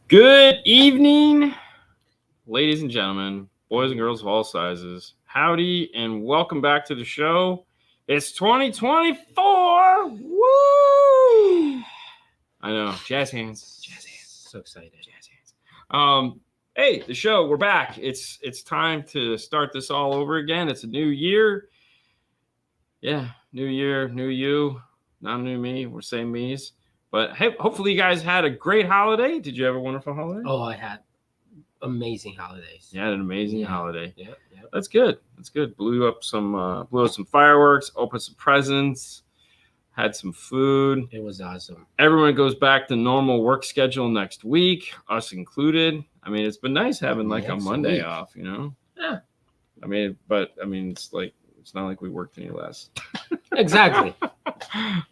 Good evening, ladies and gentlemen, boys and girls of all sizes. Howdy, and welcome back to the show. It's 2024. Woo! I know, jazz hands. So excited. Jazz hands. Hey, the show. We're back. It's time to start this all over again. It's a new year. Yeah, new year, new you, not new me. We're same me's. But hey, hopefully you guys had a great holiday. Did you have a wonderful holiday? Oh, I had amazing holidays. You had an amazing holiday. Yeah. That's good. That's good. Blew up some fireworks, opened some presents, had some food. It was awesome. Everyone goes back to normal work schedule next week, us included. I mean, it's been nice having like a Monday off, you know? Yeah. I mean, it's not like we worked any less. Exactly.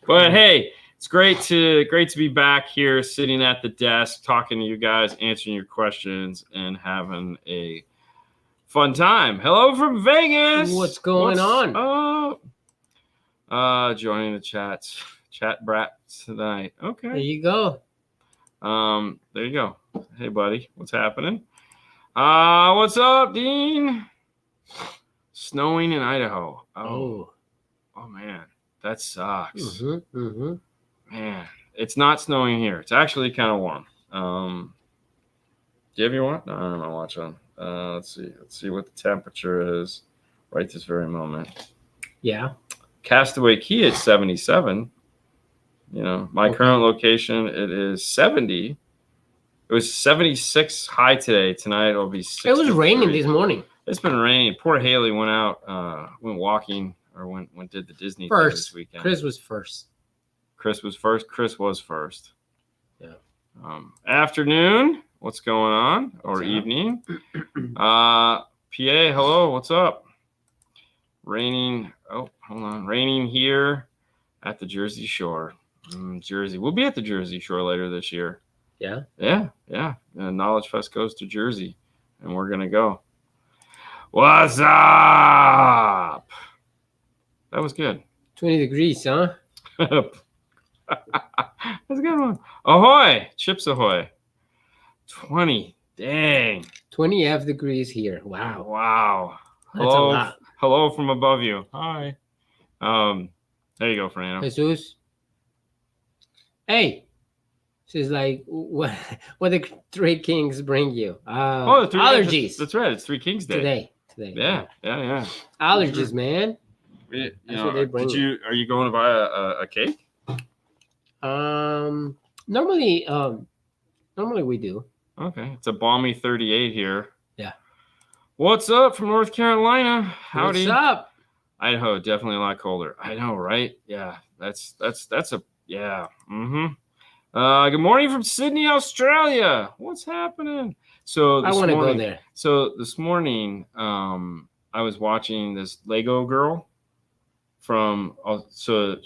But hey, it's great to be back here, sitting at the desk, talking to you guys, answering your questions, and having a fun time. Hello from Vegas. What's going on? Joining the chat brat tonight. Okay. There you go. There you go. Hey, buddy, what's happening? What's up, Dean? Snowing in Idaho. Oh man, that sucks. Man, it's not snowing here. It's actually kind of warm. Do you have your watch? No, I don't have my watch on. Let's see what the temperature is right this very moment. Yeah. Castaway Key at 77. You know, my current location, it is 70. It was 76 high today. Tonight it'll be 63. It was raining this morning. It's been raining. Poor Haley went out, went walking, or went did the Disney thing this weekend. Chris was first. Chris was first. Yeah. Afternoon. What's going on? Or evening. PA, hello. What's up? Raining. Oh, hold on. Raining here at the Jersey Shore. Jersey. We'll be at the Jersey Shore later this year. Yeah. Yeah. Knowledge Fest goes to Jersey, and we're gonna go. What's up? That was good. 20 degrees, huh? That's a good one. Ahoy! Chips ahoy. 20. Dang. 20 degrees here. Wow. Hello, That's a lot. Hello from above you. Hi. There you go, Fernando. Jesus. Hey. She's like, what the Three Kings bring you? Allergies. That's right. It's Three Kings Day. Today. Yeah. Allergies, man. That's what they bring. Are you going to buy a cake? Normally we do. Okay. It's a balmy 38 here. Yeah. What's up from North Carolina? Howdy. What's up? Idaho, definitely a lot colder. I know, right? Yeah. That's a yeah. Good morning from Sydney, Australia. What's happening? So I want to go there. So this morning, I was watching this Lego girl from. So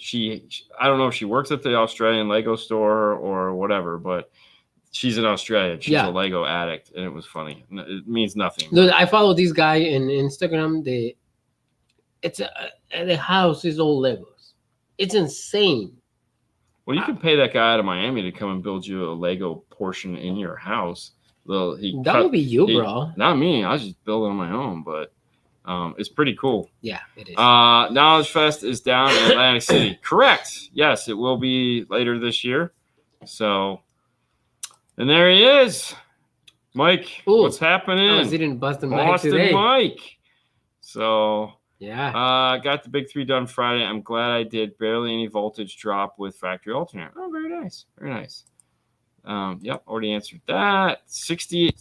I don't know if she works at the Australian Lego store or whatever, but she's in Australia. She's a Lego addict, and it was funny. It means nothing. Look, I follow this guy in Instagram. The house is all Legos. It's insane. Well, you can pay that guy out of Miami to come and build you a Lego portion in your house. That would be you, bro. Not me. I was just building on my own, but it's pretty cool. Yeah, it is. Knowledge Fest is down in Atlantic City. Correct. Yes, it will be later this year. So, and there he is. Mike, what's happening? I was eating Boston Mike today. Mike. So... Yeah. Got the big 3 done Friday. I'm glad I did. Barely any voltage drop with factory alternator. Oh, very nice. Very nice. Yep, already answered that. 60.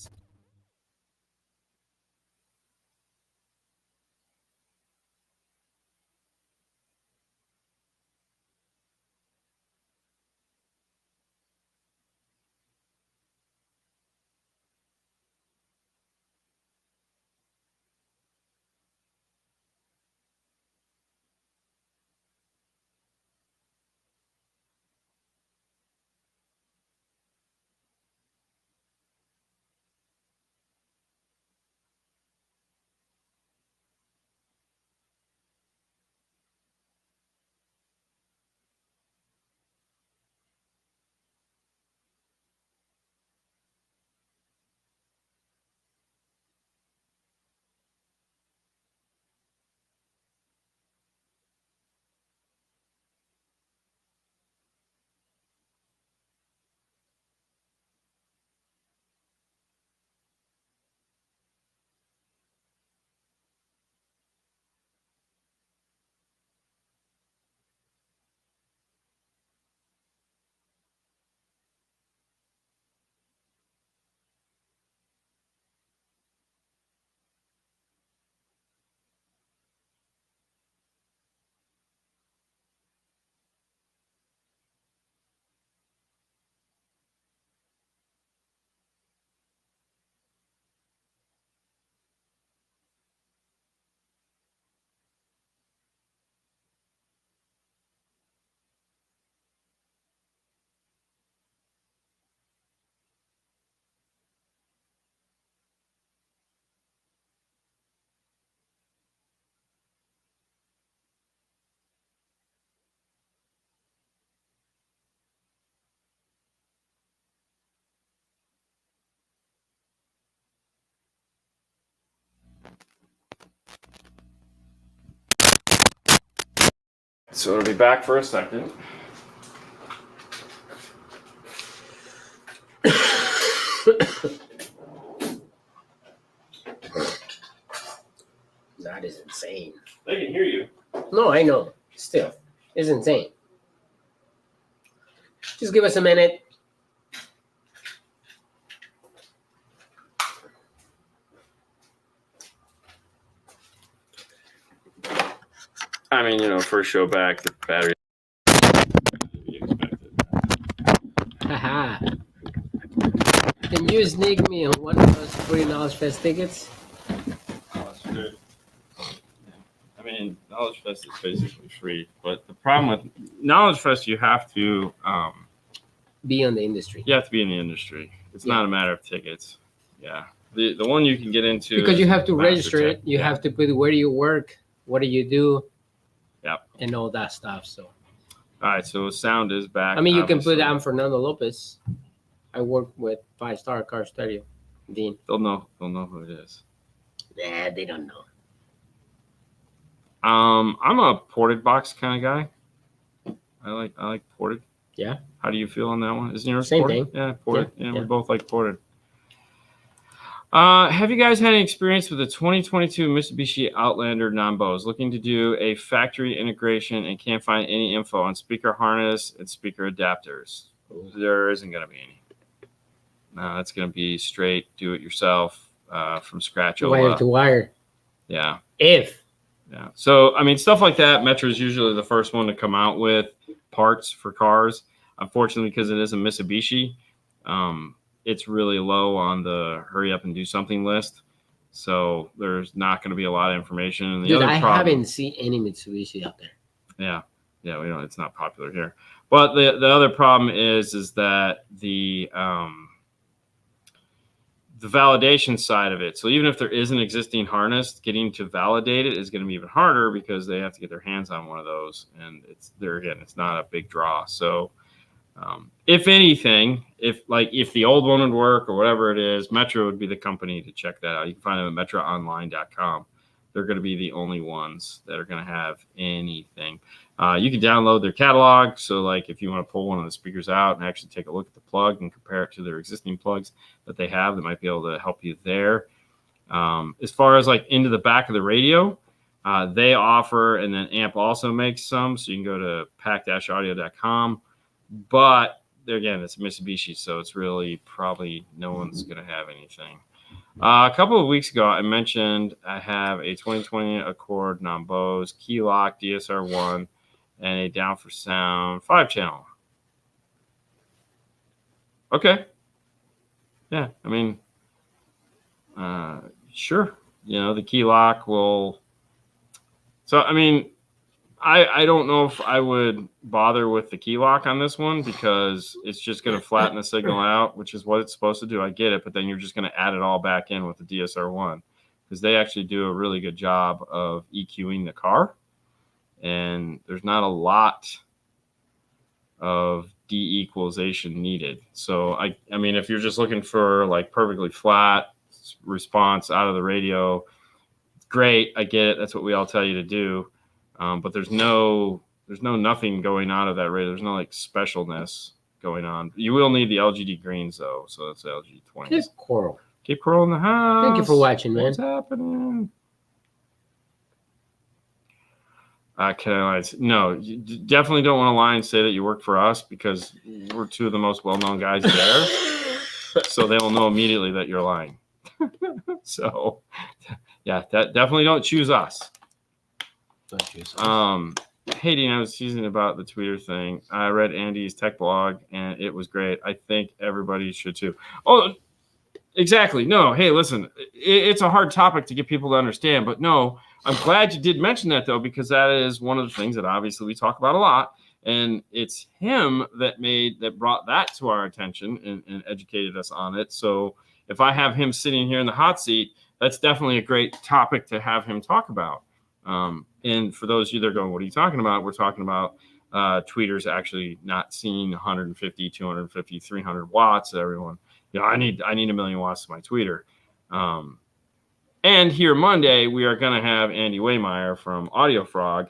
So it'll be back for a second. That is insane. They can hear you. No, I know. Still, it's insane. Just give us a minute. I mean, first show back, the battery. Haha. Can you sneak me on one of those free Knowledge Fest tickets? Oh, that's good. I mean, Knowledge Fest is basically free, but the problem with Knowledge Fest, you have to be on the industry. You have to be in the industry. It's not a matter of tickets. Yeah. The one you can get into because you have to register it. You have to put where do you work, what do you do, and all that stuff. So. All right, so sound is back. I mean, you can put I'm Fernando Lopez. I work with 5-Star Car Stereo. Dean. They'll know who it is. Nah, they don't know. I'm a ported box kind of guy. I like ported. Yeah. How do you feel on that one? Isn't yours same ported? thing? Yeah, ported. Yeah, we both like ported. Have you guys had any experience with the 2022 Mitsubishi Outlander non-Bose? Looking to do a factory integration and can't find any info on speaker harness and speaker adapters. There isn't going to be any. No, it's going to be straight do-it-yourself from scratch. Wire to wire. Yeah. Yeah. So, I mean, stuff like that, Metro is usually the first one to come out with parts for cars. Unfortunately, because it is a Mitsubishi, it's really low on the hurry up and do something list. So there's not going to be a lot of information. And Dude, I haven't seen any Mitsubishi out there. Yeah. We know it's not popular here. But the other problem is that the validation side of it. So even if there is an existing harness, getting to validate it is going to be even harder because they have to get their hands on one of those. And it's not a big draw. So if anything, if the old one would work or whatever it is, Metro would be the company to check that out. You can find them at metroonline.com. They're going to be the only ones that are going to have anything. You can download their catalog. So if you want to pull one of the speakers out and actually take a look at the plug and compare it to their existing plugs that they have, they might be able to help you there. As far as into the back of the radio, they offer, and then Amp also makes some. So you can go to pack-audio.com. But there again, it's Mitsubishi, so it's really probably no one's going to have anything. A couple of weeks ago, I mentioned I have a 2020 Accord non-Bose, key lock, DSR1, and a down for sound 5-channel. Okay. Yeah, I mean, sure. The key lock will. So, I mean, I don't know if I would bother with the key lock on this one because it's just going to flatten the signal out, which is what it's supposed to do. I get it, but then you're just going to add it all back in with the DSR1 because they actually do a really good job of EQing the car, and there's not a lot of de-equalization needed. So I mean, if you're just looking for perfectly flat response out of the radio, great. I get it. That's what we all tell you to do. But there's nothing going on of that radio. There's no specialness going on. You will need the LGD greens though, so that's the LGD 20. Cape Coral in the house. Thank you for watching, man. What's happening? No, you definitely don't want to lie and say that you work for us because we're two of the most well-known guys there. So they will know immediately that you're lying. So, yeah, definitely don't choose us. Hey, Dean, I was teasing about the tweeter thing. I read Andy's tech blog, and it was great. I think everybody should too. Oh, exactly. No, hey, listen, it's a hard topic to get people to understand, but no, I'm glad you did mention that, though, because that is one of the things that obviously we talk about a lot, and it's him that brought that to our attention and educated us on it. So if I have him sitting here in the hot seat, that's definitely a great topic to have him talk about. And for those of you that are going, what are you talking about? We're talking about tweeters actually not seeing 150, 250, 300 watts. Everyone, I need 1 million watts to my tweeter. And here Monday, we are going to have Andy Waymeyer from Audio Frog.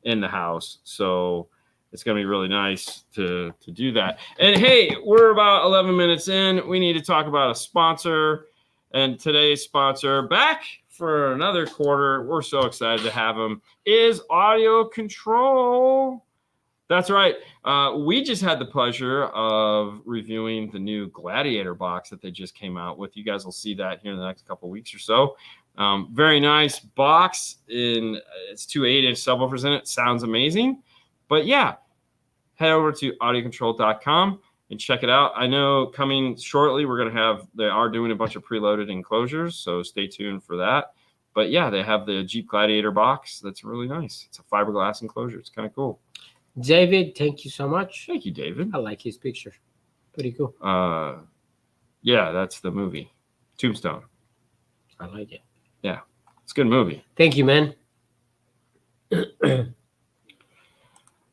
in the house. So it's going to be really nice to do that. And hey, we're about 11 minutes in. We need to talk about a sponsor. And today's sponsor, back for another quarter, we're so excited to have him, is AudioControl. That's right. We just had the pleasure of reviewing the new Gladiator box that they just came out with. You guys will see that here in the next couple of weeks or so. Very nice box. It's 2 8-inch subwoofers in it. Sounds amazing. But yeah, head over to audiocontrol.com and check it out. I know coming shortly, they are doing a bunch of preloaded enclosures, so stay tuned for that. But yeah, they have the Jeep Gladiator box. That's really nice. It's a fiberglass enclosure. It's kind of cool. David, thank you so much. Thank you, David. I like his picture. Pretty cool. Yeah, that's the movie, Tombstone. I like it. Yeah, it's a good movie. Thank you, man.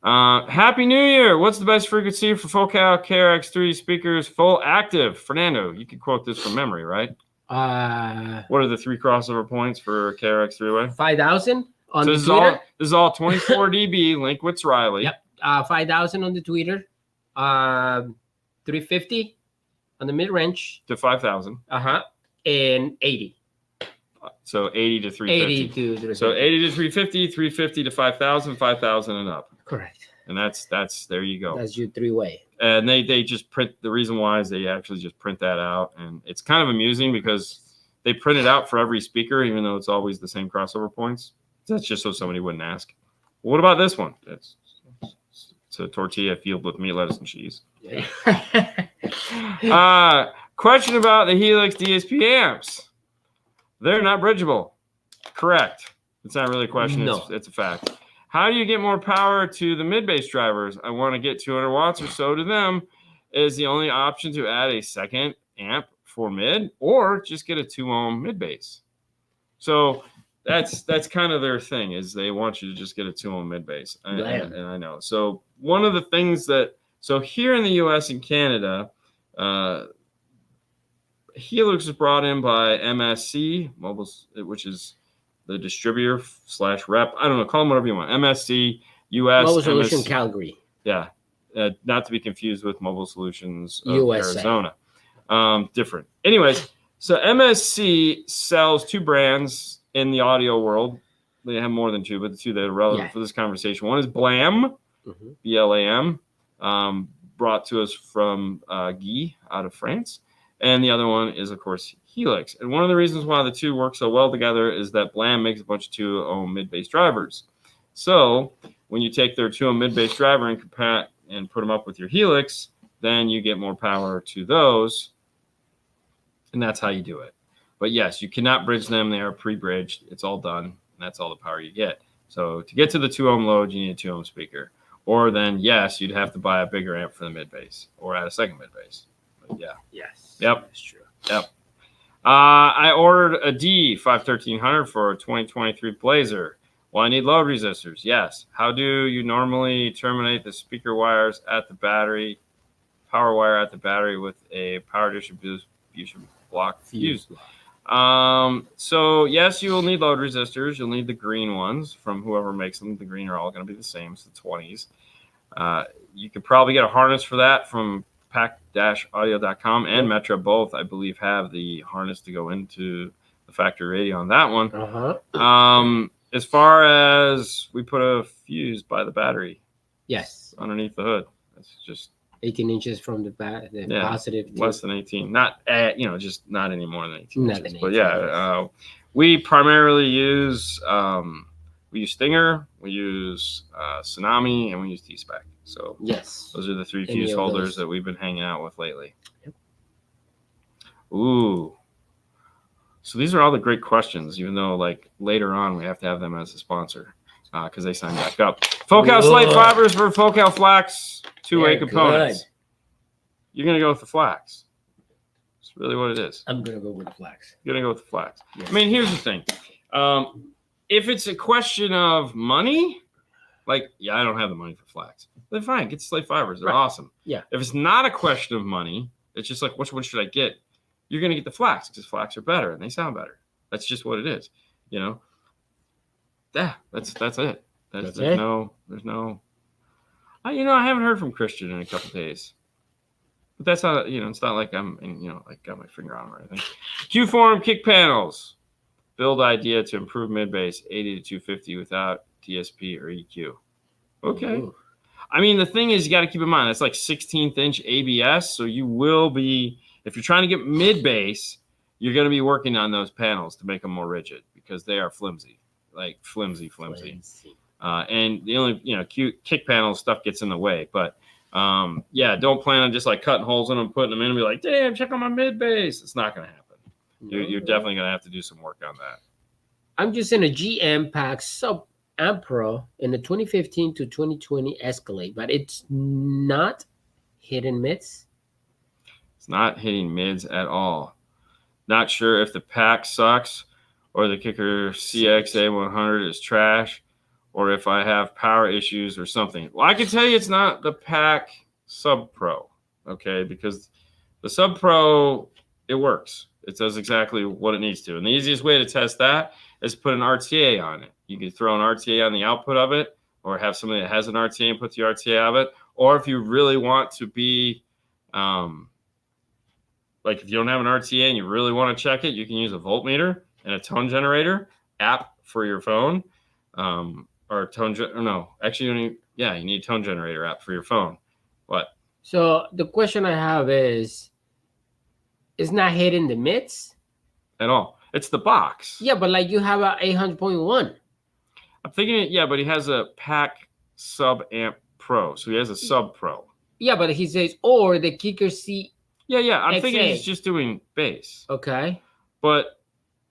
Happy New Year. What's the best frequency for Focal KRX3 speakers full active? Fernando, you can quote this from memory, right? What are the 3 crossover points for KRX 3-way? 5,000 on the Twitter. This is all 24 dB Linkwitz Riley. Yep. 5,000 on the Twitter. 350 on the mid-range. To 5,000. And 80. So 80 to 350. 80 to 350. So 80 to 350, 350 to 5,000, 5,000 and up. Correct. And that's there you go. That's your 3-way. And they just print, the reason why is they actually just print that out. And it's kind of amusing because they print it out for every speaker, even though it's always the same crossover points. That's just so somebody wouldn't ask. What about this one? It's a tortilla filled with meat, lettuce, and cheese. Yeah. Question about the Helix DSP amps. They're not bridgeable. Correct. It's not really a question. No. It's a fact. How do you get more power to the mid-bass drivers? I want to get 200 watts or so to them. Is the only option to add a second amp for mid, or just get a 2-ohm mid-bass? So that's kind of their thing, is they want you to just get a 2-ohm mid-bass. And I know. So one of the things so here in the U.S. and Canada, Helix was brought in by MSC, which is the distributor / rep. I don't know. Call them whatever you want. MSC, US. Mobile Solution Calgary. Yeah. Not to be confused with Mobile Solutions of USA. Arizona. Different. Anyways, so MSC sells 2 brands in the audio world. They have more than 2, but the 2 that are relevant for this conversation. One is Blam, BLAM, brought to us from Guy out of France. And the other one is, of course, Helix. And one of the reasons why the 2 work so well together is that Blam makes a bunch of 2-ohm mid-bass drivers. So when you take their 2-ohm mid-bass driver and put them up with your Helix, then you get more power to those. And that's how you do it. But yes, you cannot bridge them. They are pre-bridged. It's all done. And that's all the power you get. So to get to the 2-ohm load, you need a 2-ohm speaker. Or then, yes, you'd have to buy a bigger amp for the mid-bass or add a second mid-bass. Yeah. Yes. Yep. That's true. Yep. I ordered a D51300 for a 2023 Blazer. Well, I need load resistors. Yes. How do you normally terminate the speaker wires at the battery, power wire at the battery with a power distribution block fuse? So yes, you will need load resistors. You'll need the green ones from whoever makes them. The green are all going to be the same. It's the 20s. You could probably get a harness for that from pack-audio.com and Metro. Both, I believe, have the harness to go into the factory radio on that one. As far as we put a fuse by the battery. Yes. Underneath the hood. That's just 18 inches from the positive. Less than 18. Not, just not any more than 18 Not inches. than 18 but yeah, we primarily use, we use Stinger, we use Tsunami, and we use T-Spec. So yes, those are the 3 fuse holders that we've been hanging out with lately. Yep. Ooh. So these are all the great questions, even though like later on we have to have them as a sponsor because they sign back up. Focal slate fibers for Focal flax 2-way components. Good. You're going to go with the flax. That's really what it is. I'm going to go with the flax. You're going to go with the flax. Yes. I mean, here's the thing. If it's a question of money, like, yeah, I don't have the money for flax. Then fine, get the slate fibers. They're awesome. Yeah. If it's not a question of money, it's just like, which one should I get? You're going to get the flax because flax are better and they sound better. That's just what it is, Yeah, that's it. There's no. I haven't heard from Christian in a couple days. But that's not, it's not like I'm, like got my finger on it or anything. Q-form kick panels. Build idea to improve mid-bass 80 to 250 without DSP or EQ. Okay. Ooh. I mean, the thing is, you got to keep in mind, it's like 16th inch ABS. So you will be, if you're trying to get mid-bass, you're going to be working on those panels to make them more rigid because they are flimsy, like flimsy. And the only, kick panel stuff gets in the way. But don't plan on just like cutting holes in them, putting them in and be like, damn, check on my mid-bass. It's not going to happen. You're definitely going to have to do some work on that. I'm just in a GM pack sub amp pro in the 2015 to 2020 Escalade, but it's not hitting mids. It's not hitting mids at all. Not sure if the pack sucks or the Kicker CX-A100 is trash or if I have power issues or something. Well, I can tell you it's not the pack sub pro, okay? Because the sub pro, it works. It does exactly what it needs to. And the easiest way to test that is put an RTA on it. You can throw an RTA on the output of it or have somebody that has an RTA and put the RTA of it. Or if you really want to be, like if you don't have an RTA and you really want to check it, you can use a voltmeter and a tone generator app for your phone. You need a tone generator app for your phone. What? So the question I have is, it's not hitting the mids at all. It's the box. Yeah, but like you have a 800.1. I'm thinking, but he has a pack sub amp pro, so he has a sub pro. Yeah, but he says or the Kicker C. Yeah. I'm thinking he's just doing bass. Okay. But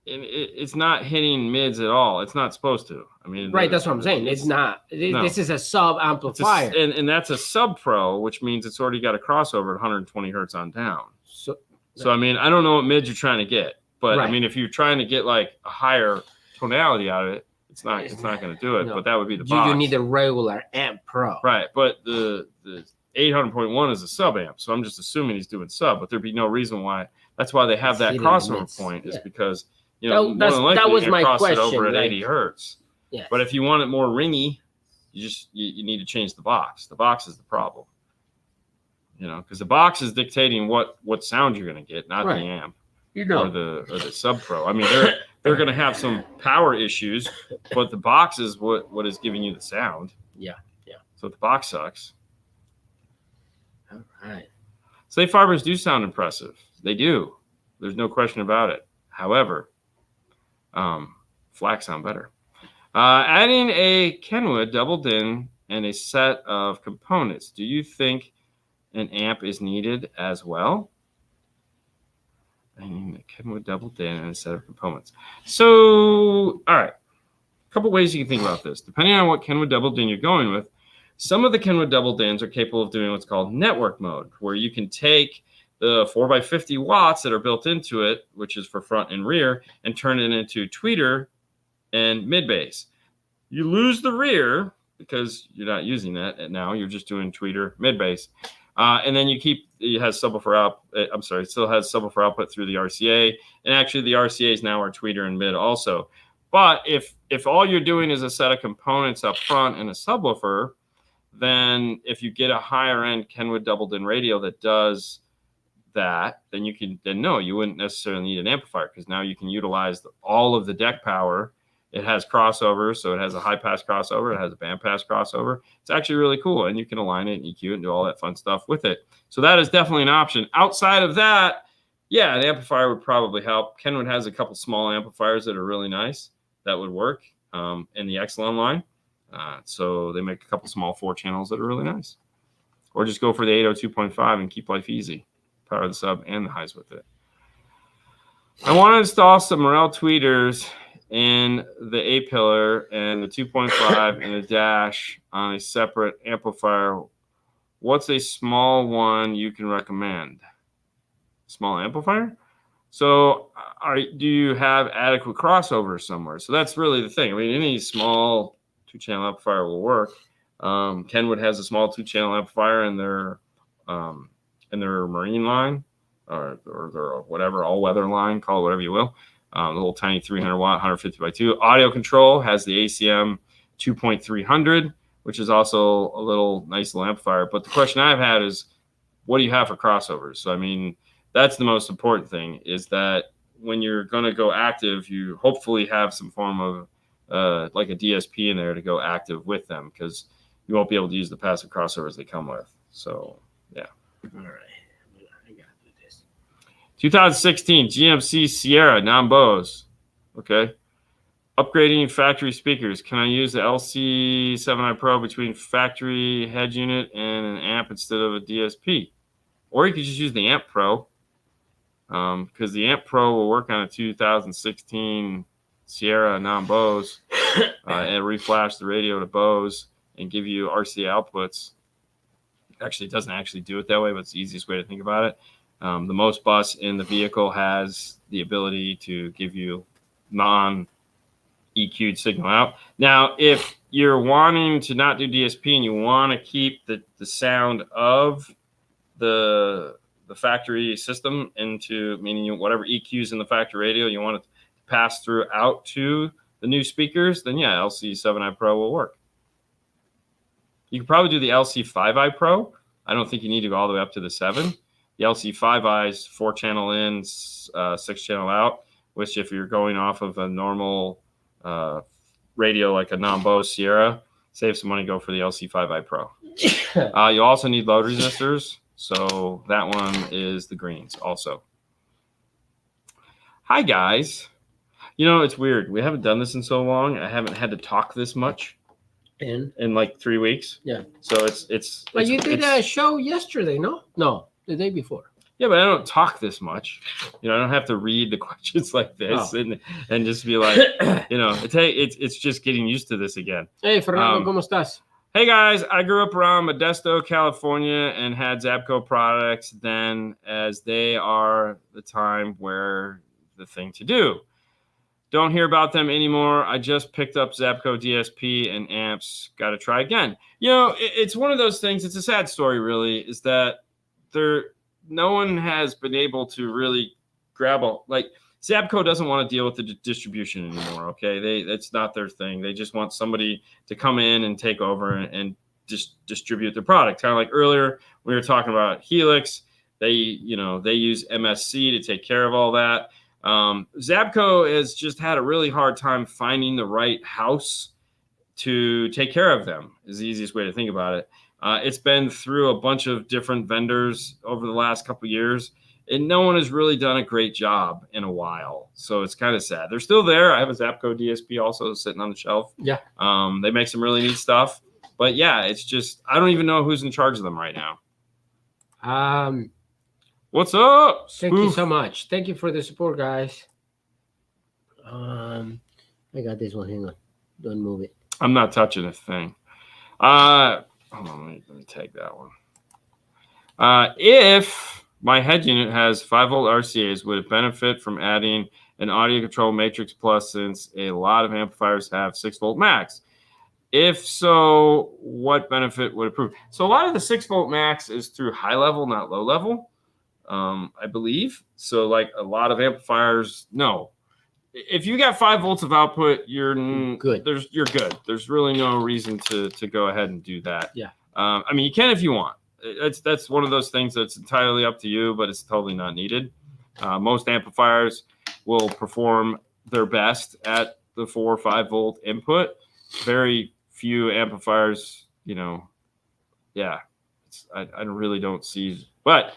it's not hitting mids at all. It's not supposed to. I mean, right. That's what I'm saying. It's not. No. This is a sub amplifier, and that's a sub pro, which means it's already got a crossover at 120 hertz on down. So I mean, I don't know what mids you're trying to get, but I mean, if you're trying to get like a higher tonality out of it, it's not going to do it. No. But that would be the box. You need a regular amp pro, right? But the 800.1 is a sub amp, so I'm just assuming he's doing sub. But there'd be no reason why. That's why they have that crossover point, is because that was my question. Over at 80 hertz. Yeah. But if you want it more ringy, you need to change the box. The box is the problem. Because the box is dictating what sound you're going to get, not the amp or the sub pro. I mean, they're going to have some power issues, but the box is what is giving you the sound. Yeah. So the box sucks. All right. Slate fibers do sound impressive. They do. There's no question about it. However, flak sound better. Adding a Kenwood double din and a set of components. Do you think an amp is needed as well? I mean, a Kenwood double din and a set of components. So, all right. A couple ways you can think about this. Depending on what Kenwood double din you're going with, some of the Kenwood double dins are capable of doing what's called network mode, where you can take the 4x50 watts that are built into it, which is for front and rear, and turn it into tweeter and mid bass. You lose the rear because you're not using that now. You're just doing tweeter mid bass. And then it has subwoofer out. It still has subwoofer output through the RCA. And actually the RCAs now are tweeter and mid also. But if all you're doing is a set of components up front and a subwoofer, then if you get a higher end Kenwood double din radio that does that, then you wouldn't necessarily need an amplifier, because now you can utilize all of the deck power. It has crossovers, so it has a high pass crossover, it has a band pass crossover. It's actually really cool, and you can align it and EQ it and do all that fun stuff with it. So that is definitely an option. Outside of that, an amplifier would probably help. Kenwood has a couple small amplifiers that are really nice that would work in the Exelon line. So they make a couple small 4 channels that are really nice. Or just go for the 802.5 and keep life easy. Power the sub and the highs with it. I want to install some Morel tweeters in the A-pillar and the 2.5 and the dash on a separate amplifier. What's a small one you can recommend? Small amplifier? So do you have adequate crossover somewhere? So that's really the thing. I mean, any small 2-channel amplifier will work. Kenwood has a small 2-channel amplifier in their marine line or their whatever all-weather line, call it whatever you will. The little tiny 300 watt 150 by 2. AudioControl has the ACM 2.300, which is also a nice little amplifier. But the question I've had is, what do you have for crossovers? So, I mean, that's the most important thing, is that when you're going to go active, you hopefully have some form of like a DSP in there to go active with them, because you won't be able to use the passive crossovers they come with. So, yeah. All right. I got to do this. 2016 GMC Sierra non-Bose. Okay. Upgrading factory speakers. Can I use the LC7i Pro between factory head unit and an amp instead of a DSP? Or you could just use the Amp Pro, because the Amp Pro will work on a 2016 Sierra non-Bose and reflash the radio to Bose and give you RCA outputs. Actually, it doesn't actually do it that way, but it's the easiest way to think about it. The most bus in the vehicle has the ability to give you non-EQ'd signal out. Now, if you're wanting to not do DSP and you want to keep the sound of the factory system into, meaning whatever EQs in the factory radio you want to pass through out to the new speakers, then yeah, LC7i Pro will work. You could probably do the LC5i Pro. I don't think you need to go all the way up to the 7. The LC5i is 4-channel in, 6-channel out, which if you're going off of a normal radio like a non-Bose Sierra, save some money, go for the LC5i Pro. You also need load resistors, so that one is the greens also. Hi, guys. You know, it's weird. We haven't done this in so long. I haven't had to talk this much in like 3 weeks. Yeah. So it's But you did a show yesterday, no? No, the day before. Yeah, but I don't talk this much. You know, I don't have to read the questions like this and just be like, you know, it's just getting used to this again. Hey, Fernando, ¿cómo estás? Hey, guys. I grew up around Modesto, California, and had Zabco products then, as they are the time where the thing to do. Don't hear about them anymore. I just picked up Zabco DSP and amps. Got to try again. You know, it's one of those things. It's a sad story, really, is that no one has been able to really grab Zabco doesn't want to deal with the distribution anymore. Okay, that's not their thing. They just want somebody to come in and take over and just distribute the product. Kind of like earlier we were talking about Helix. They use MSC to take care of all that. Zabco has just had a really hard time finding the right house to take care of them, is the easiest way to think about it. It's been through a bunch of different vendors over the last couple of years, and no one has really done a great job in a while. So it's kind of sad. They're still there. I have a Zabco DSP also sitting on the shelf. Yeah. They make some really neat stuff. But yeah, it's just, I don't even know who's in charge of them right now. What's up? Thank you so much. Thank you for the support, guys. I got this one. Hang on. Don't move it. I'm not touching a thing. Hold on, let me take that one. If my head unit has 5-volt RCAs, would it benefit from adding an AudioControl Matrix Plus, since a lot of amplifiers have 6-volt max? If so, what benefit would it prove? So a lot of the 6-volt max is through high level, not low level, I believe. So like a lot of amplifiers, no. If you got 5 volts of output, you're good. You're good. There's really no reason to go ahead and do that. Yeah. I mean, you can if you want. That's one of those things that's entirely up to you, but it's totally not needed. Most amplifiers will perform their best at the 4 or 5 volt input. Very few amplifiers, I really don't see. But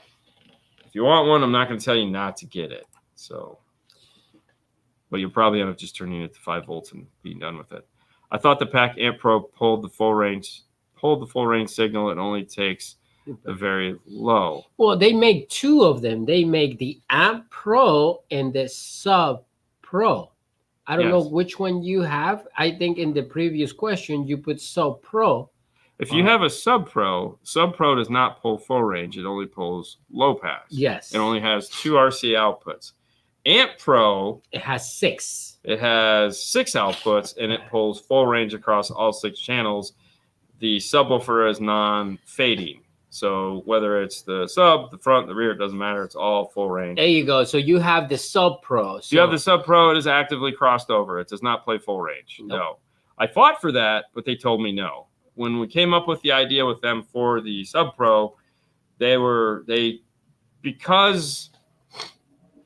if you want one, I'm not going to tell you not to get it. So. But you'll probably end up just turning it to 5 volts and being done with it. I thought the Pack Amp Pro pulled the full range signal. It only takes the very low. Well, they make 2 of them. They make the Amp Pro and the Sub Pro. I don't know which one you have. I think in the previous question you put Sub Pro. If you have a Sub Pro does not pull full range. It only pulls low pass. Yes. It only has 2 RCA outputs. Amp Pro, it has 6. It has 6 outputs, and it pulls full range across all 6 channels. The subwoofer is non-fading. So whether it's the sub, the front, the rear, it doesn't matter. It's all full range. There you go. So you have the Sub Pro. You have the Sub Pro. It is actively crossed over. It does not play full range. Nope. No. I fought for that, but they told me no. When we came up with the idea with them for the Sub Pro, because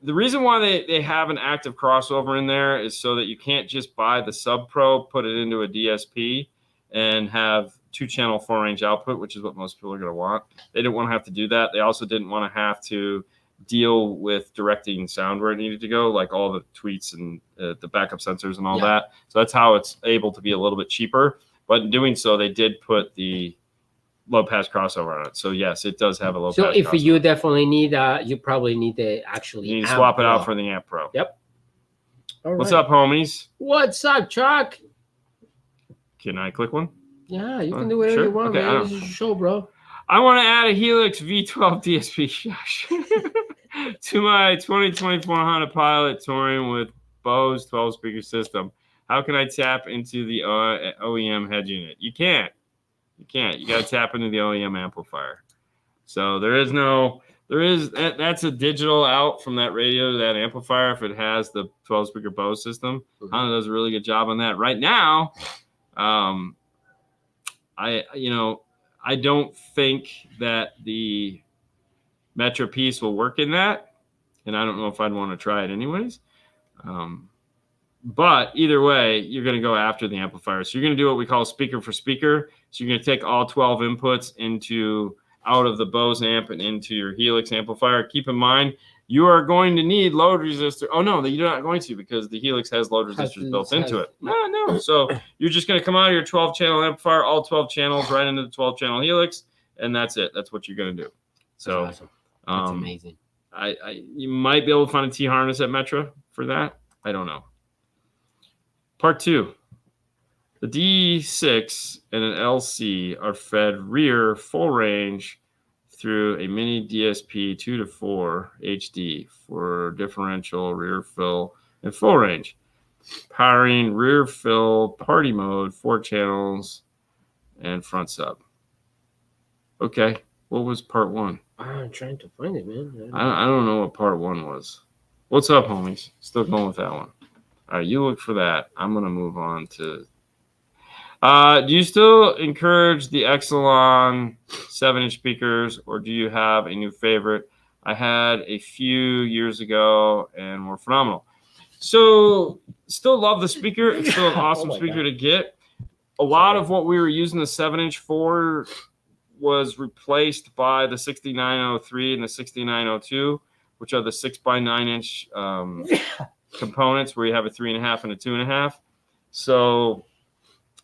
the reason why they have an active crossover in there is so that you can't just buy the Sub Pro, put it into a DSP, and have 2-channel 4-range output, which is what most people are going to want. They didn't want to have to do that. They also didn't want to have to deal with directing sound where it needed to go, like all the tweets and the backup sensors and all that. So that's how it's able to be a little bit cheaper. But in doing so, they did put the low pass crossover on it. So yes, it does have a low pass crossover. So if you definitely need, you probably need to actually you need to swap it out for the Amp Pro. Yep. All What's up, homies? What's up, Chuck? Can I click one? Yeah, you can do whatever you want, man. This is your show, bro. I want to add a Helix V12 DSP to my 2024 Honda Pilot touring with Bose 12-speaker system. How can I tap into the OEM head unit? You can't. You can't. You got to tap into the OEM amplifier. So that's a digital out from that radio to that amplifier if it has the 12-speaker Bose system. Honda does a really good job on that. Right now, I don't think that the Metro piece will work in that, and I don't know if I'd want to try it anyways. But either way, you're going to go after the amplifier. So you're going to do what we call speaker for speaker. So you're going to take all 12 inputs out of the Bose amp and into your Helix amplifier. Keep in mind, you are going to need load resistor. Oh, no, you're not going to, because the Helix has load resistors built into it. No. So you're just going to come out of your 12-channel amplifier, all 12 channels, right into the 12-channel Helix, and that's it. That's what you're going to do. So that's awesome. That's amazing. You might be able to find a T-harness at Metro for that. I don't know. Part 2. The D6 and an LC are fed rear full range through a mini DSP 2-4 HD for differential, rear fill, and full range. Powering rear fill, party mode, 4 channels, and front sub. Okay, what was part 1? I'm trying to find it, man. I don't know what part 1 was. What's up, homies? Still going with that one. All right, you look for that. I'm going to move on to... do you still encourage the Exelon 7-inch speakers, or do you have a new favorite? I had a few years ago and were phenomenal. So still love the speaker. It's still an awesome speaker to get. A lot of what we were using the 7-inch for was replaced by the 6903 and the 6902, which are the 6x9-inch components where you have a 3.5 and a 2.5. So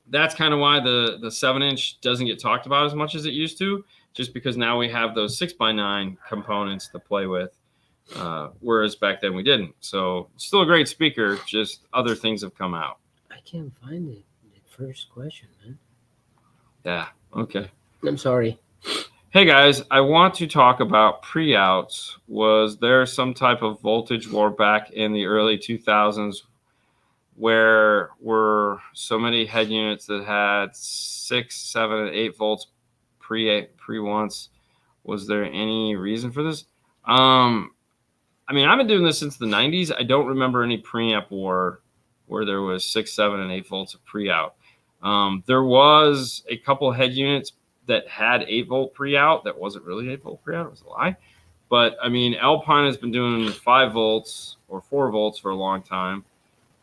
that's kind of why the 7-inch doesn't get talked about as much as it used to, just because now we have those 6x9 components to play with, whereas back then we didn't. So still a great speaker, just other things have come out. I can't find it. The first question, man. Yeah, okay. I'm sorry. Hey guys, I want to talk about pre-outs. Was there some type of voltage war back in the early 2000s where were so many head units that had 6, 7, and 8 volts pre-once? Was there any reason for this? I mean, I've been doing this since the 90s. I don't remember any preamp war where there was 6, 7, and 8 volts of pre-out. There was a couple head units that had 8-volt pre-out. That wasn't really 8-volt pre-out. It was a lie. But, I mean, Alpine has been doing 5 volts or 4 volts for a long time.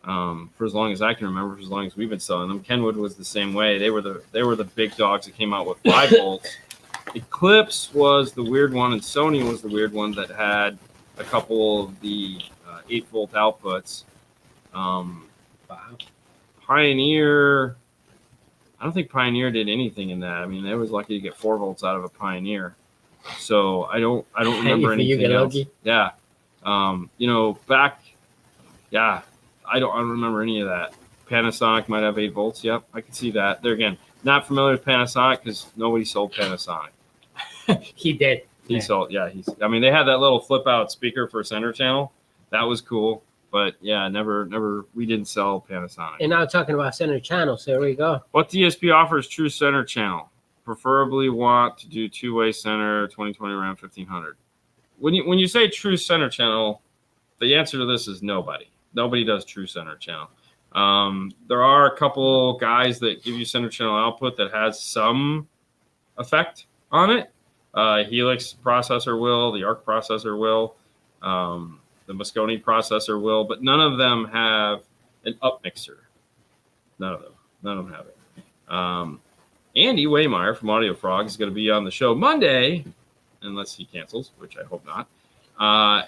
For as long as I can remember, for as long as we've been selling them. Kenwood was the same way. They were the big dogs that came out with 5 volts. Eclipse was the weird one, and Sony was the weird one that had a couple of the 8-volt outputs. Pioneer, I don't think Pioneer did anything in that. I mean, they was lucky to get 4 volts out of a Pioneer. So I don't remember anything else. Lucky. Yeah. I don't remember any of that. Panasonic might have 8 volts. Yep, I can see that. There again, not familiar with Panasonic because nobody sold Panasonic. He did. He sold. Yeah, I mean, they had that little flip out speaker for center channel. That was cool. But yeah, never. We didn't sell Panasonic. And now talking about center channel, so there we go. What DSP offers true center channel? Preferably want to do 2-way center, 2020 around 1500. When you say true center channel, the answer to this is nobody. Nobody does true center channel. There are a couple guys that give you center channel output that has some effect on it. Helix processor will, the ARC processor will, the Moscone processor will, but none of them have an up mixer. None of them have it. Andy Waymeyer from Audio Frog is going to be on the show Monday, unless he cancels, which I hope not.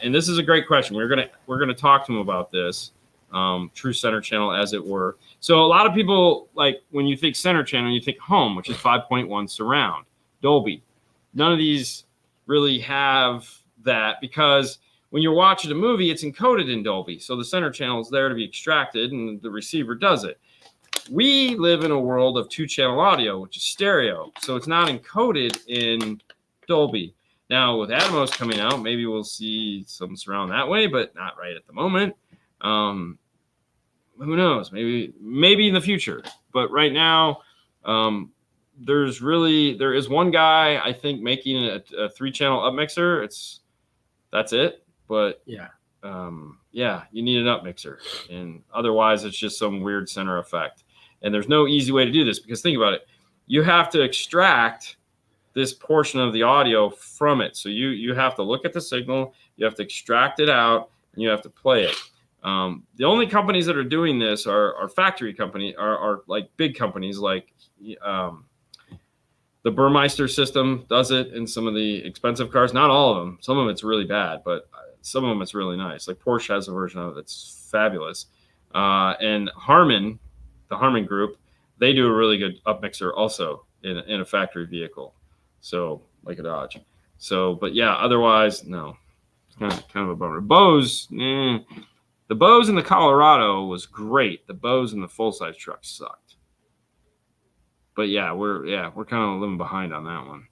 And this is a great question. We're gonna talk to him about this. True center channel, as it were. So a lot of people, like when you think center channel, you think home, which is 5.1 surround, Dolby. None of these really have that, because when you're watching a movie, it's encoded in Dolby. So the center channel is there to be extracted and the receiver does it. We live in a world of 2-channel audio, which is stereo. So it's not encoded in Dolby. Now with Atmos coming out, maybe we'll see some surround that way, but not right at the moment. Who knows? Maybe in the future. But right now, there is one guy, I think, making a 3-channel up mixer. That's it. But yeah, you need an up mixer, and otherwise it's just some weird center effect. And there's no easy way to do this, because think about it. You have to extract this portion of the audio from it. So you have to look at the signal, you have to extract it out, and you have to play it. The only companies that are doing this are factory companies, are like big companies, like the Burmeister system does it in some of the expensive cars. Not all of them. Some of it's really bad, but some of them it's really nice. Like Porsche has a version of it that's fabulous. And Harman, the Harman group, they do a really good up mixer also in a factory vehicle. So like a Dodge. So, but yeah, otherwise, no. Kind of a bummer. Bose, the Bose in the Colorado was great. The Bose in the full-size truck sucked. But yeah, we're kind of living behind on that one.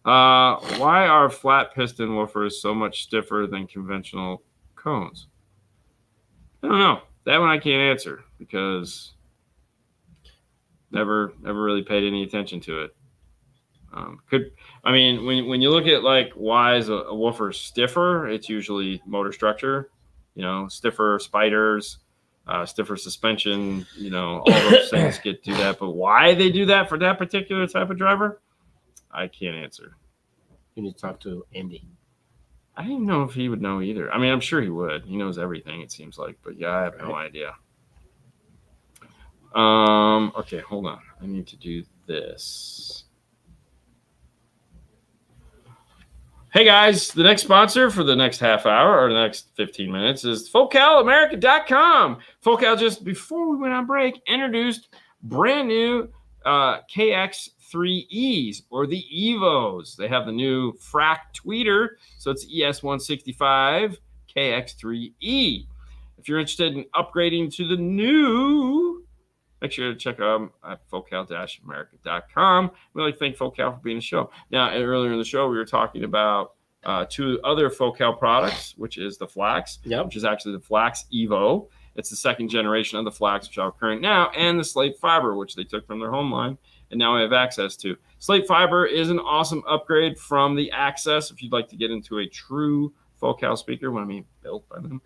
Why are flat piston woofers so much stiffer than conventional cones? I don't know. That one I can't answer, because never really paid any attention to it. When you look at like why is a woofer stiffer, it's usually motor structure, stiffer spiders, stiffer suspension, all those things do that. But why they do that for that particular type of driver, I can't answer. You need to talk to Andy. I don't even know if he would know either. I mean, I'm sure he would. He knows everything, it seems like. But yeah, I have no idea. Okay, hold on. I need to do this. Hey guys, the next sponsor for the next half hour or the next 15 minutes is FocalAmerica.com. Focal, just before we went on break, introduced brand new KX3Es, or the Evos. They have the new frac tweeter, so it's ES165 KX3E. If you're interested in upgrading to the new, make sure to check out at focal-america.com. We'd like to thank Focal for being on the show. Now, earlier in the show, we were talking about 2 other Focal products, which is the Flax, which is actually the Flax Evo. It's the second generation of the Flax, which are current now, and the Slate Fiber, which they took from their home line, and now we have access to. Slate Fiber is an awesome upgrade from the Access if you'd like to get into a true Focal speaker, built by them.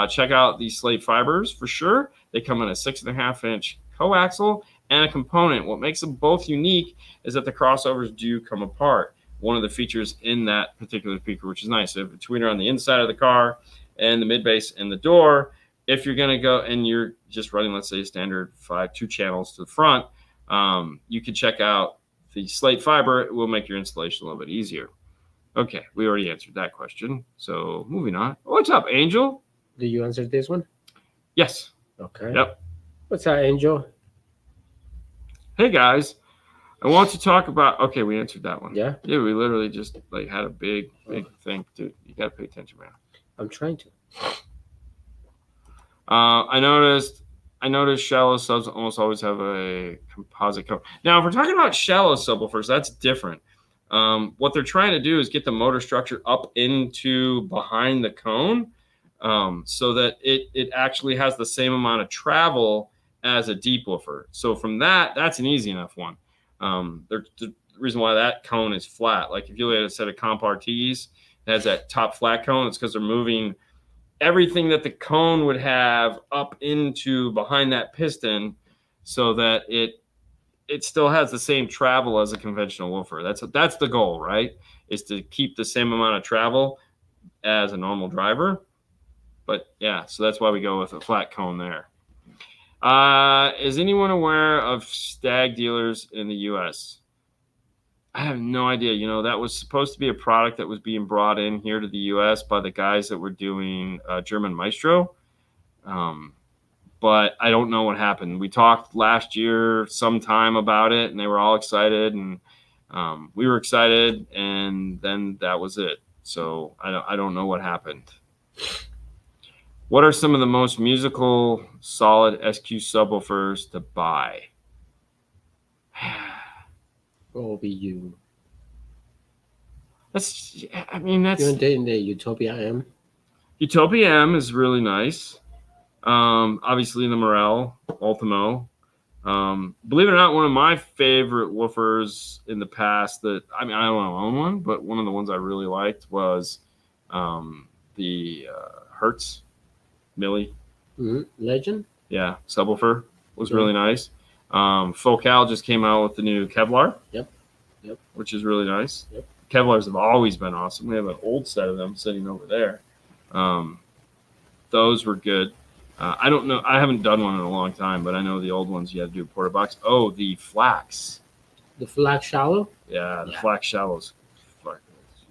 Check out the Slate Fibers for sure. They come in a 6.5-inch coaxial and a component. What makes them both unique is that the crossovers do come apart. One of the features in that particular speaker, which is nice. So you have a tweeter on the inside of the car and the mid bass and the door. If you're going to go and you're just running, let's say, standard 2 channels to the front, you can check out the Slate Fiber. It will make your installation a little bit easier. Okay, we already answered that question. So moving on. What's up, Angel? Did you answer this one? Yes. Okay. Yep. What's up, Angel? Hey guys, I want to talk about. Okay, we answered that one. Yeah. Yeah, we literally just had a big thing, dude. You gotta pay attention, man. I'm trying to. I noticed shallow subs almost always have a composite cone. Now, if we're talking about shallow subwoofers, that's different. What they're trying to do is get the motor structure up into behind the cone, so that it actually has the same amount of travel as a deep woofer. So from that's an easy enough one. The reason why that cone is flat, like if you look at a set of Comp RTs that has that top flat cone, it's because they're moving everything that the cone would have up into behind that piston, so that it still has the same travel as a conventional woofer. That's the goal, right? Is to keep the same amount of travel as a normal driver. But yeah, so that's why we go with a flat cone there. Is anyone aware of stag dealers in the U.S.? I have no idea. You know, that was supposed to be a product that was being brought in here to the U.S. by the guys that were doing German Maestro. But I don't know what happened. We talked last year sometime about it, and they were all excited, and we were excited, and then that was it. So I don't know what happened. What are some of the most musical solid SQ subwoofers to buy? What will be you? That's in the Utopia M. Utopia M is really nice. Obviously the Morel Ultimo. Believe it or not, one of my favorite woofers in the past that I don't own one, but one of the ones I really liked was the Hertz Millie. Legend. Yeah, subwoofer was really nice. Focal just came out with the new Kevlar. Yep. Which is really nice. Yep. Kevlars have always been awesome. We have an old set of them sitting over there. Those were good. I don't know. I haven't done one in a long time, but I know the old ones you had to do a porta box. Oh, the Flax. The Flax Shallow? Yeah, the Flax Shallows.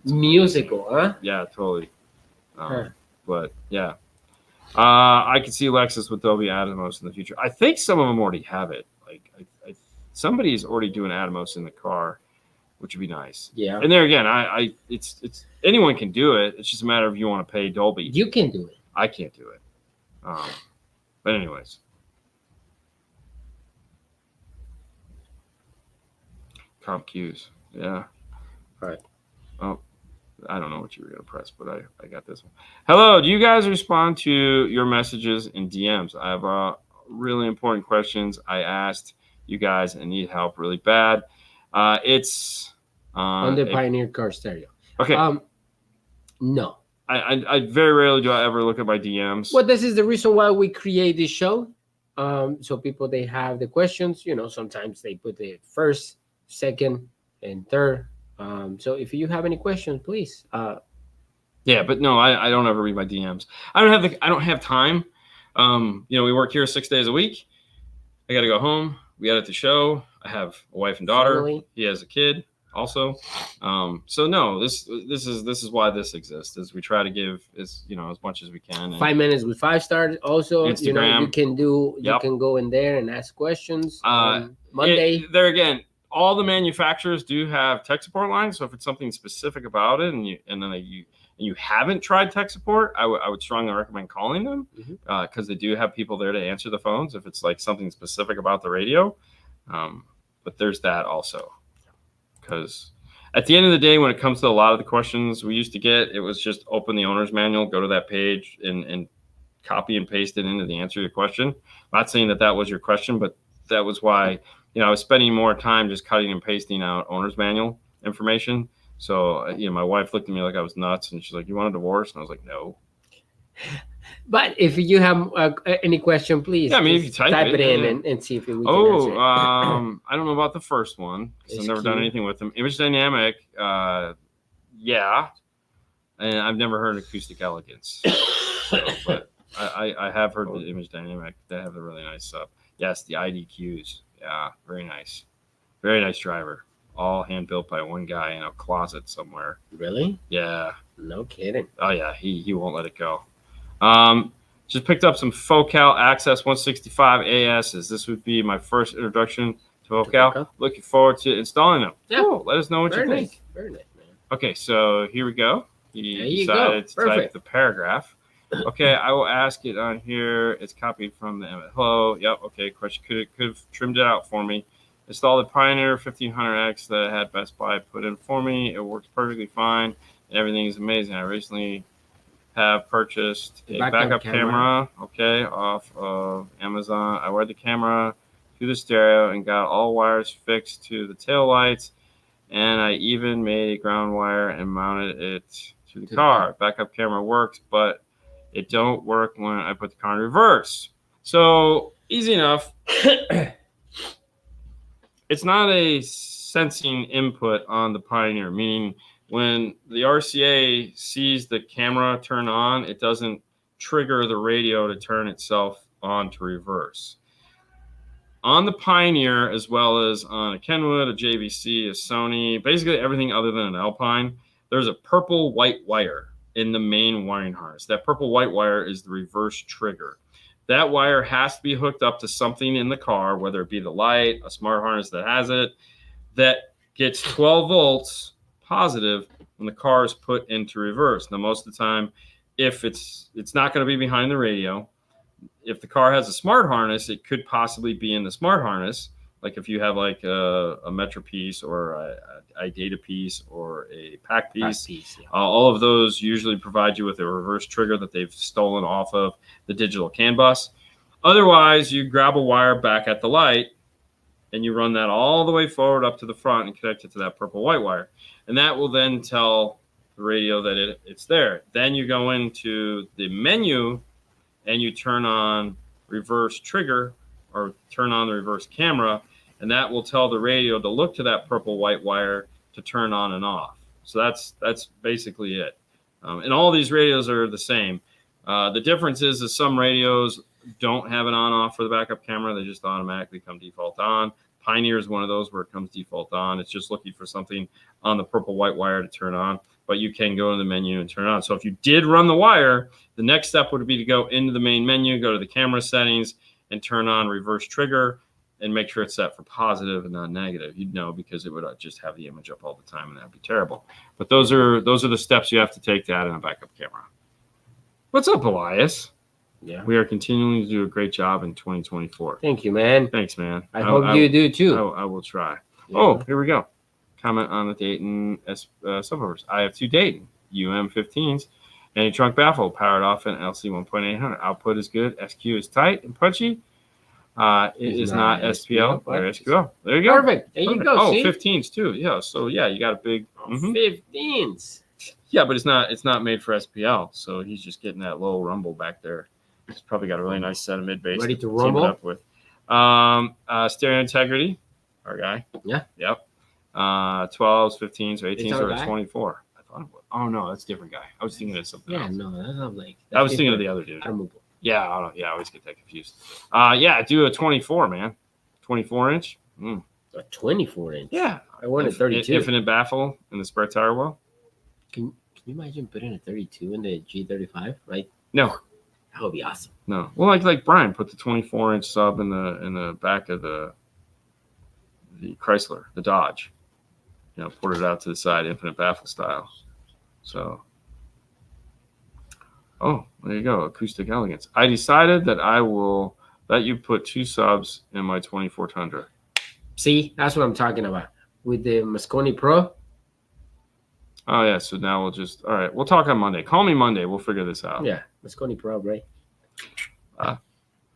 Musical, huh? Yeah, totally. But yeah. I could see Lexus with Dolby Atmos in the future. I think some of them already have it. Like somebody's already doing Atmos in the car, which would be nice. Yeah. And there again, it's anyone can do it. It's just a matter of you want to pay Dolby. You can do it. I can't do it. But anyways. Comp cues. Yeah. All right. Oh, I don't know what you were going to press, but I got this one. Hello. Do you guys respond to your messages in DMs? I have really important questions I asked you guys and need help really bad. It's on the Pioneer Car Stereo. Okay. No. I very rarely do I ever look at my DMs. Well, this is the reason why we create this show. So people, they have the questions. You know, sometimes they put the first, second, and third. So if you have any questions, please. Yeah, but no, I don't ever read my DMs. I don't have time. We work here 6 days a week. I got to go home. We edit the show. I have a wife and daughter. Family. He has a kid also. So no, this is why this exists. Is we try to give as much as we can. And 5 minutes with 5 stars. Also, Instagram. You can go in there and ask questions. Monday. There again, all the manufacturers do have tech support lines. So if it's something specific about it, and you haven't tried tech support, I would strongly recommend calling them because they do have people there to answer the phones if it's like something specific about the radio. But there's that also, because at the end of the day, when it comes to a lot of the questions we used to get, it was just open the owner's manual, go to that page, and copy and paste it into the answer to your question. I'm not saying that was your question, but that was why I was spending more time just cutting and pasting out owner's manual information. So, my wife looked at me like I was nuts, and she's like, "You want a divorce?" And I was like, "No." But if you have any question, please. Yeah, I mean, if you type it in and see if we can answer it. I don't know about the first one because I've never done anything with them. Image Dynamic, yeah, and I've never heard Acoustic Elegance. But I have heard the Image Dynamic. They have a really nice sub. Yes, the IDQs. Yeah, very nice driver. All hand built by one guy in a closet somewhere. Really? Yeah. No kidding. Oh yeah, he won't let it go. Just picked up some Focal Access 165 ASs. This would be my first introduction to Focal. Looking forward to installing them. Yeah. Cool. Let us know what you think. Very nice, man. Okay, so here we go. He decided to type the paragraph. Okay, I will ask it on here. It's copied from the hello. Yep. Okay. Question: Could have trimmed it out for me? Installed the Pioneer 1500X that had Best Buy put in for me. It works perfectly fine, and everything is amazing. I recently have purchased a backup camera, off of Amazon. I wired the camera to the stereo and got all wires fixed to the tail lights, and I even made a ground wire and mounted it to the car. Backup camera works, but It don't work when I put the car in reverse. So easy enough. It's not a sensing input on the Pioneer, meaning when the RCA sees the camera turn on, it doesn't trigger the radio to turn itself on to reverse. On the Pioneer, as well as on a Kenwood, a JVC, a Sony, basically everything other than an Alpine, there's a purple white wire in the main wiring harness. That purple white wire is the reverse trigger. That wire has to be hooked up to something in the car, whether it be the light, a smart harness that has it, that gets 12 volts positive when the car is put into reverse. Now, most of the time, if it's not going to be behind the radio. If the car has a smart harness, it could possibly be in the smart harness. Like if you have like a Metro piece or a data piece or a pack piece, yeah. All of those usually provide you with a reverse trigger that they've stolen off of the digital CAN bus. Otherwise, you grab a wire back at the light and you run that all the way forward up to the front and connect it to that purple white wire. And that will then tell the radio that it's there. Then you go into the menu and you turn on reverse trigger or turn on the reverse camera, and that will tell the radio to look to that purple white wire to turn on and off. So that's basically it. And all these radios are the same. The difference is some radios don't have an on-off for the backup camera. They just automatically come default on. Pioneer is one of those where it comes default on. It's just looking for something on the purple white wire to turn on, but you can go in the menu and turn it on. So if you did run the wire, the next step would be to go into the main menu, go to the camera settings, and turn on reverse trigger and make sure it's set for positive and not negative. You'd know because it would just have the image up all the time, and that'd be terrible. But those are the steps you have to take to add in a backup camera. What's up, Elias? Yeah. We are continuing to do a great job in 2024. Thank you, man. Thanks, man. I hope you do too. I will try. Yeah. Oh, here we go. Comment on the Dayton subwoofers. I have two Dayton UM15s and a trunk baffle powered off an LC 1.800. Output is good. SQ is tight and punchy. It is not SPL or SQL. There you go. Perfect. There you go. Oh, see? 15s too. Yeah. So yeah, you got a big 15s. Yeah, but it's not made for SPL. So he's just getting that low rumble back there. He's probably got a really nice set of mid bass. Ready to rumble up with. Stereo integrity. Our guy. Yeah. Yep. 12s, 15s, or 18s, or guy? 24. I thought it was. Oh no, that's a different guy. I was thinking of something else. No, that's not like. I was thinking of the other dude. Yeah, I always get that confused. Yeah, do a 24, man. 24-inch. A 24-inch. Yeah, I wanted 32. Infinite baffle in the spare tire well. Can you imagine putting a 32 in the G35? Right? No, that would be awesome. No, well, like Brian put the 24-inch sub in the back of the Chrysler, the Dodge. You know, ported it out to the side, infinite baffle style. So, oh, there you go, acoustic elegance. I decided that I will let you put two subs in my 24 Tundra. See, that's what I'm talking about with the Mosconi Pro. Oh yeah, so now we'll just all right. We'll talk on Monday. Call me Monday. We'll figure this out. Yeah, Mosconi Pro, right?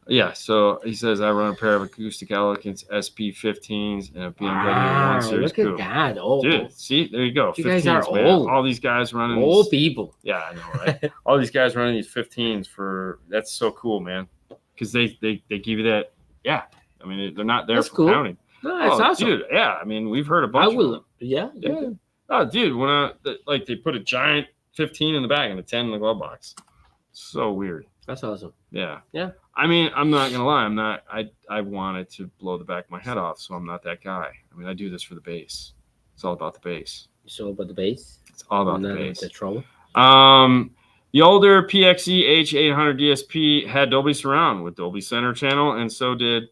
Yeah. So he says I run a pair of acoustic elegance SP15s and a BMW 1 Series Look at that! Oh, dude, see, there you go. You guys are man. old. All these guys running old these, people. Yeah, I know, right? All these guys running these 15s for that's so cool, man. Because they give you that. Yeah, I mean they're not there That's for cool. counting. No, that's awesome. Dude. Yeah, I mean we've heard a bunch. I will. Of them. Yeah. Oh, dude, when they put a giant 15 in the bag and a 10 in the glove box. So weird. That's awesome. Yeah. Yeah. I mean, I'm not gonna lie. I wanted to blow the back of my head off, so I'm not that guy. I mean, I do this for the bass. It's all about the bass. It's all about the bass. It's all about the bass. The trouble. The older PXE H800 DSP had Dolby Surround with Dolby Center channel, and so did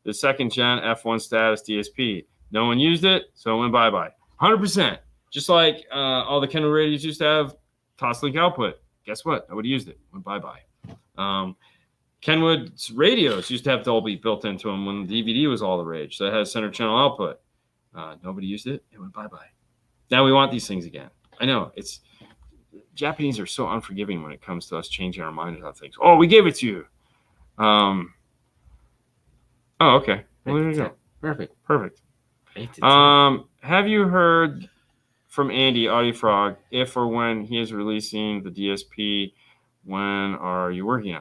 the second gen F1 status DSP. No one used it, so it went bye-bye. 100%. Just like all the Kenwood radios used to have Toslink output. Guess what? Nobody used it. Went bye-bye. Kenwood's radios used to have Dolby built into them when the DVD was all the rage. So it has center channel output. Nobody used it. It went bye-bye. Now we want these things again. I know. Japanese are so unforgiving when it comes to us changing our minds on things. Oh, we gave it to you. Oh, okay. Well, there you go. Perfect. Have you heard from Andy, Audio Frog, if or when he is releasing the DSP When are you working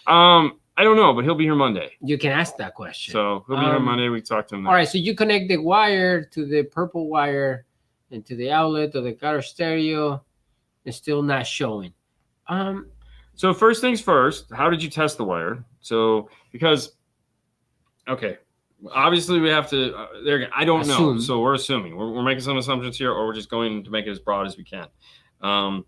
on? I don't know, but he'll be here Monday. You can ask that question. So he'll be here Monday. We can talk to him. All right. So you connect the wire to the purple wire into the outlet of the car stereo. It's still not showing. So first things first, how did you test the wire? So because, okay, obviously we have to. I don't know. So we're assuming we're making some assumptions here, or we're just going to make it as broad as we can.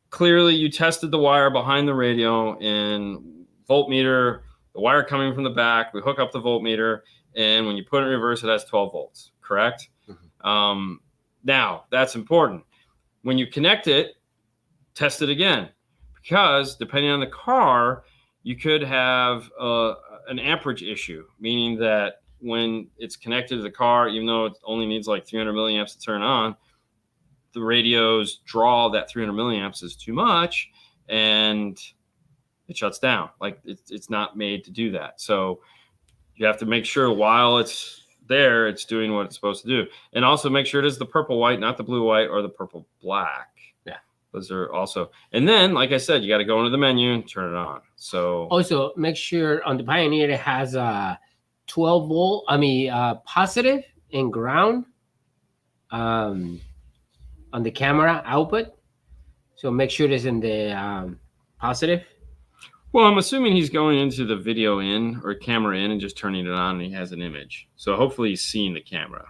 Clearly, you tested the wire behind the radio in voltmeter. The wire coming from the back. We hook up the voltmeter, and when you put it in reverse, it has 12 volts. Correct. Mm-hmm. Now that's important. When you connect it, test it again. Because depending on the car, you could have an amperage issue, meaning that when it's connected to the car, even though it only needs like 300 milliamps to turn on, the radios draw that 300 milliamps is too much and it shuts down. Like it's not made to do that. So you have to make sure while it's there, it's doing what it's supposed to do. And also make sure it is the purple white, not the blue white or the purple black. Those are also, and then, like I said, you got to go into the menu and turn it on. So also make sure on the Pioneer it has a 12 volt, positive and ground on the camera output. So make sure it's in the positive. Well, I'm assuming he's going into the video in or camera in and just turning it on and he has an image. So hopefully he's seeing the camera.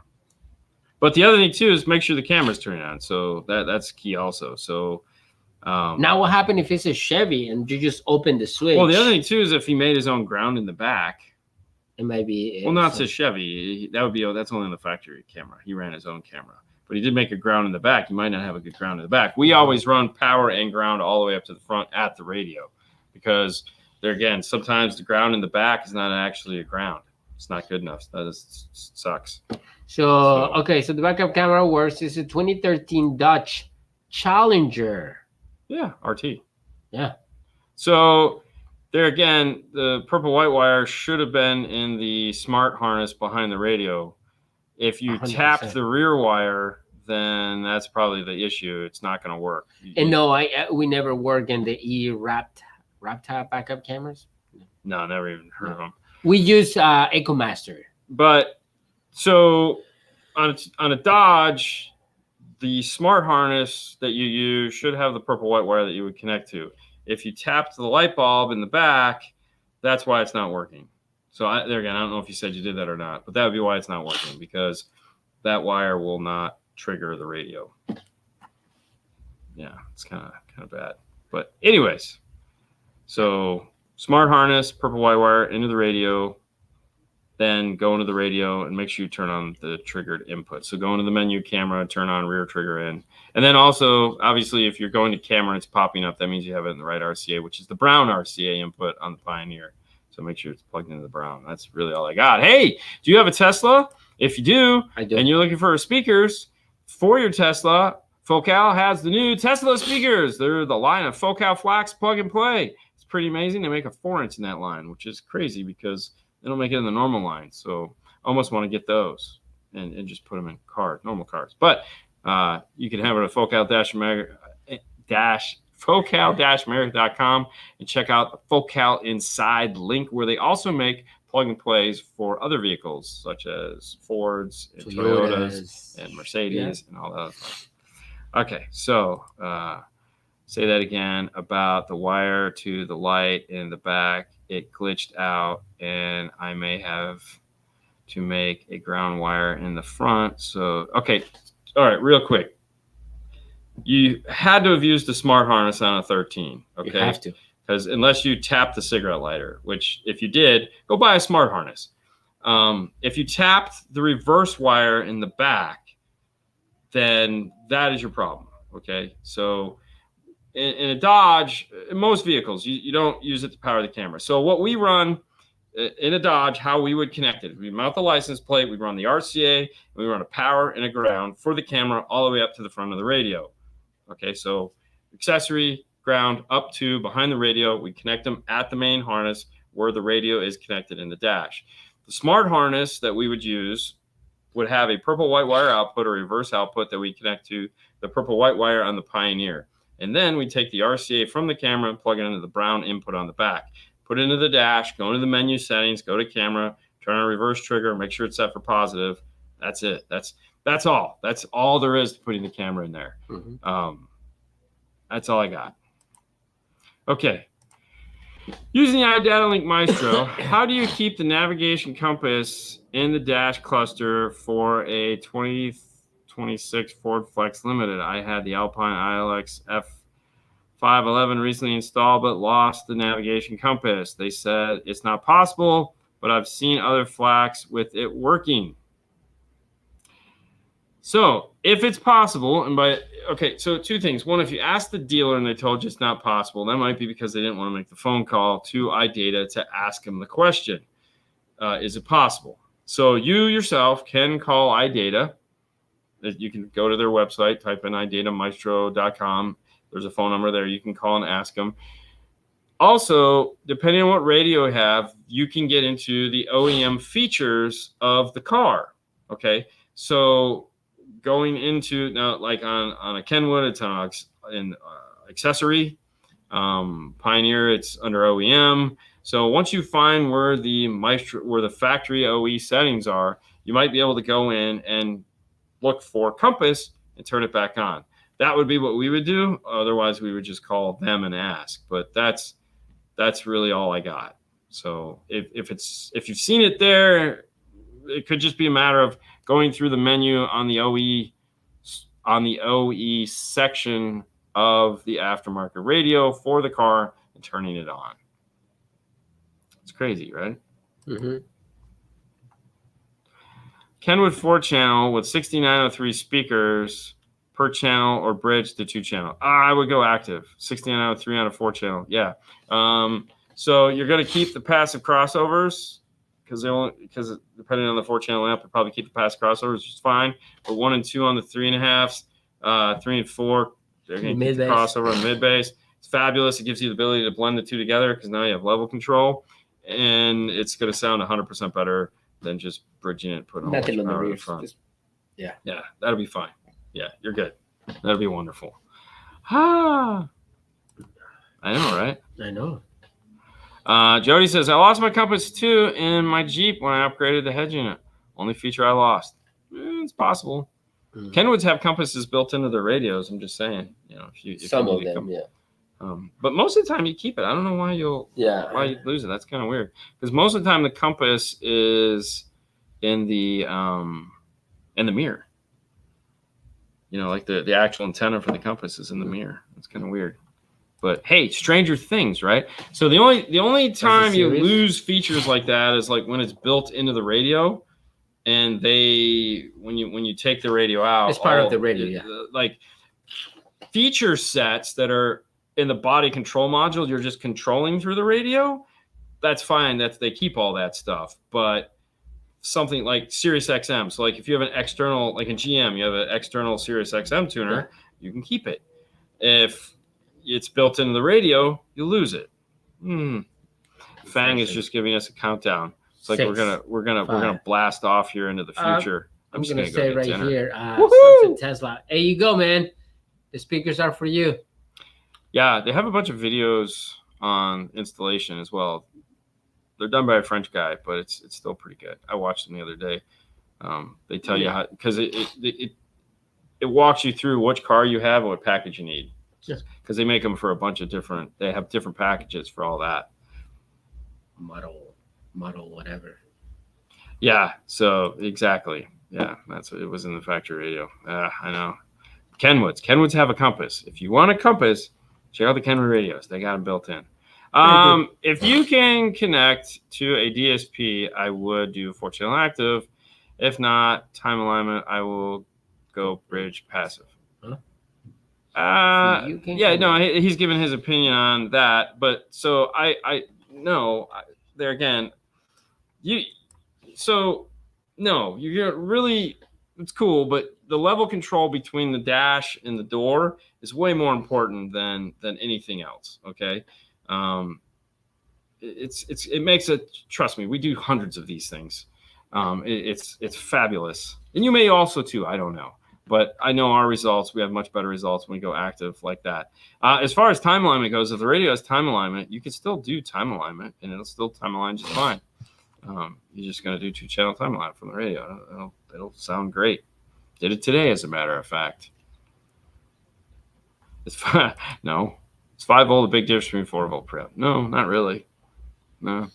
But the other thing too is make sure the camera's turning on. So that's key also. So now what happened if it's a Chevy and you just open the switch? Well, the other thing too is if he made his own ground in the back. It might be. Well, not to Chevy. That's only on the factory camera. He ran his own camera. But he did make a ground in the back. You might not have a good ground in the back. We always run power and ground all the way up to the front at the radio. Because there again, sometimes the ground in the back is not actually a ground. It's not good enough. That sucks. So the backup camera works. It's a 2013 Dodge Challenger. Yeah, RT. Yeah. So there again, the purple white wire should have been in the smart harness behind the radio. If you 100%. Tap the rear wire, then that's probably the issue. It's not going to work. And no, we never work in the RapTap backup cameras. No, never even heard of them. We use EchoMaster. But so on a Dodge, the smart harness that you use should have the purple white wire that you would connect to. If you tap the light bulb in the back, that's why it's not working. So there again, I don't know if you said you did that or not, but that would be why it's not working, because that wire will not trigger the radio. Yeah, it's kind of bad. But anyways, so smart harness, purple white wire into the radio, then go into the radio and make sure you turn on the triggered input. So go into the menu, camera, turn on rear trigger in. And then also, obviously, if you're going to camera and it's popping up, that means you have it in the right RCA, which is the brown RCA input on the Pioneer. So make sure it's plugged into the brown. That's really all I got. Hey, do you have a Tesla? If you do, I do. And you're looking for speakers for your Tesla, Focal has the new Tesla speakers. They're the line of Focal Flax plug and play. It's pretty amazing. They make a 4-inch in that line, which is crazy because they don't make it in the normal line. So I almost want to get those and just put them in normal cars. But you can have it at focal-america.com and check out the Focal Inside link, where they also make plug and plays for other vehicles such as Fords and Toyotas and Mercedes and all that other stuff. Okay, so say that again about the wire to the light in the back. It glitched out, and I may have to make a ground wire in the front. So, okay, all right, real quick. You had to have used the smart harness on a 13. Okay, you have to, because unless you tap the cigarette lighter, which if you did, go buy a smart harness. If you tapped the reverse wire in the back, then that is your problem. Okay, so in a Dodge, in most vehicles, you don't use it to power the camera. So what we run in a Dodge, how we would connect it, we mount the license plate, we run the RCA, and we run a power and a ground for the camera all the way up to the front of the radio. Okay, so accessory, ground, up to behind the radio, we connect them at the main harness where the radio is connected in the dash. The smart harness that we would use would have a purple white wire output or reverse output that we connect to the purple white wire on the Pioneer. And then we take the RCA from the camera and plug it into the brown input on the back. Put it into the dash, go into the menu settings, go to camera, turn on reverse trigger, make sure it's set for positive. That's it. That's all. That's all there is to putting the camera in there. That's all I got. Okay. Using the iDataLink Maestro, how do you keep the navigation compass in the dash cluster for a 2026 Ford Flex Limited? I had the Alpine ILX F511 recently installed, but lost the navigation compass. They said it's not possible, but I've seen other Flax with it working. So if it's possible, so two things. One, if you ask the dealer and they told you it's not possible, that might be because they didn't want to make the phone call to iData to ask them the question. Is it possible? So you yourself can call iData. You can go to their website, type in iDataMaestro.com. There's a phone number there. You can call and ask them. Also, depending on what radio you have, you can get into the OEM features of the car. Okay, so going into now, like on a Kenwood, it's an accessory. Pioneer, it's under OEM. So once you find where the factory OE settings are, you might be able to go in and look for compass and turn it back on. That would be what we would do. Otherwise, we would just call them and ask. But that's really all I got. So if you've seen it there, it could just be a matter of going through the menu on the OE section of the aftermarket radio for the car and turning it on. It's crazy, right? Kenwood 4-channel with 6903 speakers per channel or bridge to 2-channel. I would go active. 6903 on a 4-channel. Yeah. So you're going to keep the passive crossovers because depending on the 4-channel amp, they'll probably keep the passive crossovers, which is fine. But 1 and 2 on the 3.5s, 3 and 4, they're going to keep the crossover on mid bass. It's fabulous. It gives you the ability to blend the two together because now you have level control, and it's going to sound 100% better than just bridging it, putting all the power in the front. Yeah, that'll be fine. Yeah, you're good. That'll be wonderful. I know, right? I know. Jody says, I lost my compass too in my Jeep when I upgraded the head unit. Only feature I lost. It's possible. Kenwoods have compasses built into their radios. I'm just saying, if some of them, but most of the time you keep it. I don't know why you lose it. That's kind of weird because most of the time the compass is in the mirror. Like the actual antenna for the compass is in the mirror. It's kind of weird. But hey, Stranger Things, right? So the only time you lose features like that is like when it's built into the radio, and when you take the radio out, it's part of the radio. Like feature sets that are in the body control module, you're just controlling through the radio. That's fine. They keep all that stuff, but something like Sirius XM. So like if you have an external, like in GM, you have an external Sirius XM tuner, you can keep it. If it's built into the radio, you lose it. Fang is just giving us a countdown. It's like 6, we're gonna blast off here into the future. I'm just gonna say right here, Sunset Tesla. Hey, you go, man. The speakers are for you. Yeah, they have a bunch of videos on installation as well. They're done by a French guy, but it's still pretty good. I watched them the other day. They tell you how, because it walks you through which car you have and what package you need. Because they make them for a bunch of different. They have different packages for all that. Model, whatever. Yeah. So exactly. Yeah, that's what it was in the factory radio. I know. Kenwoods have a compass. If you want a compass, check out the Kenwood radios. They got them built in. If you can connect to a DSP, I would do 4-channel active. If not, time alignment, I will go bridge passive. He's given his opinion on that. But so I know there again, you're really, it's cool, but the level control between the dash and the door is way more important than anything else. Okay. It makes it, trust me, we do hundreds of these things. It's fabulous. And you may also too, I don't know, But I know our results, we have much better results when we go active like that. As far as time alignment goes, if the radio has time alignment, you can still do time alignment, and it'll still time align just fine. You're just going to do 2-channel time alignment from the radio. It'll sound great. Did it today, as a matter of fact. It's 5 volt, a big difference between 4 volt preamp. No, not really. No.